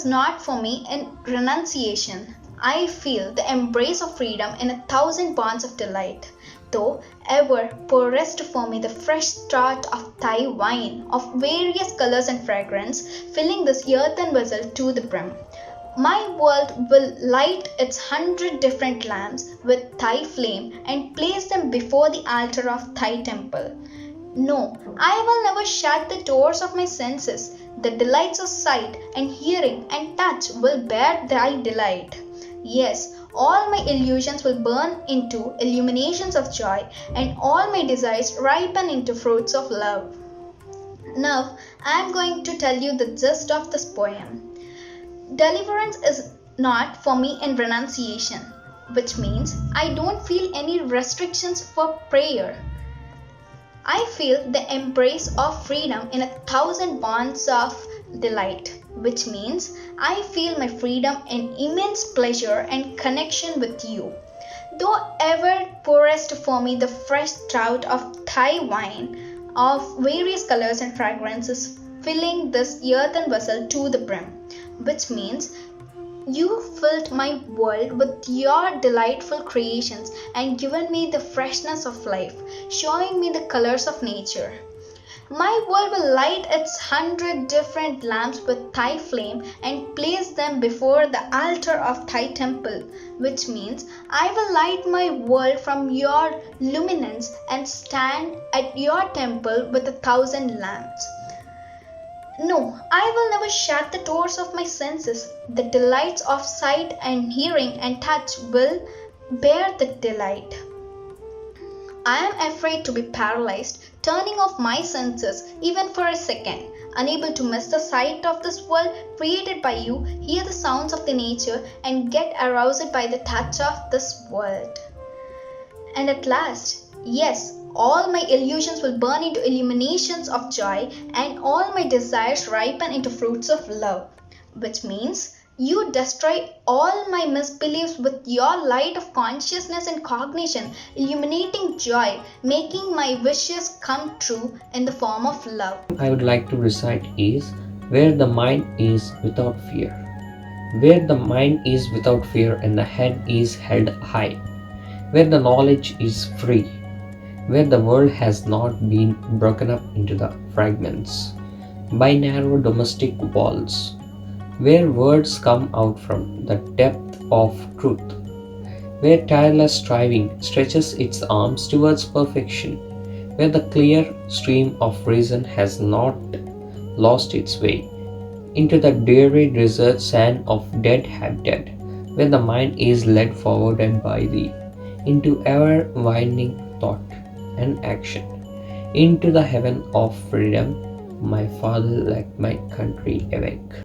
is not for me in renunciation. I feel the embrace of freedom in 1,000 bonds of delight. Though ever pourest for me the fresh start of thy wine of various colors and fragrance, filling this earthen vessel to the brim. My world will light its 100 different lamps with thy flame and place them before the altar of thy temple. No, I will never shut the doors of my senses. The delights of sight and hearing and touch will bear thy delight. Yes, all my illusions will burn into illuminations of joy, and all my desires ripen into fruits of love. Now, I am going to tell you the gist of this poem. Deliverance is not for me in renunciation, which means I don't feel any restrictions for prayer. I feel the embrace of freedom in 1,000 bonds of delight, which means I feel my freedom in immense pleasure and connection with you. Though ever pourest for me the fresh draught of thy wine of various colors and fragrances, filling this earthen vessel to the brim, which means you filled my world with your delightful creations and given me the freshness of life, showing me the colors of nature. My world will light its 100 different lamps with thy flame and place them before the altar of thy temple, which means I will light my world from your luminance and stand at your temple with 1,000 lamps. No, I will never shut the doors of my senses. The delights of sight and hearing and touch will bear the delight. I am afraid to be paralyzed, turning off my senses even for a second, unable to miss the sight of this world created by you, hear the sounds of the nature, and get aroused by the touch of this world. And at last, yes, all my illusions will burn into illuminations of joy, and all my desires ripen into fruits of love, which means you destroy all my misbeliefs with your light of consciousness and cognition, illuminating joy, making my wishes come true in the form of love. I would like to recite is where the mind is without fear. Where the mind is without fear and the head is held high. Where the knowledge is free. Where the world has not been broken up into the fragments by narrow domestic walls. Where words come out from the depth of truth. Where tireless striving stretches its arms towards perfection. Where the clear stream of reason has not lost its way into the dreary desert sand of dead habitat, where the mind is led forwarded by thee into ever winding thought and action, into the heaven of freedom, my father, let my country awake.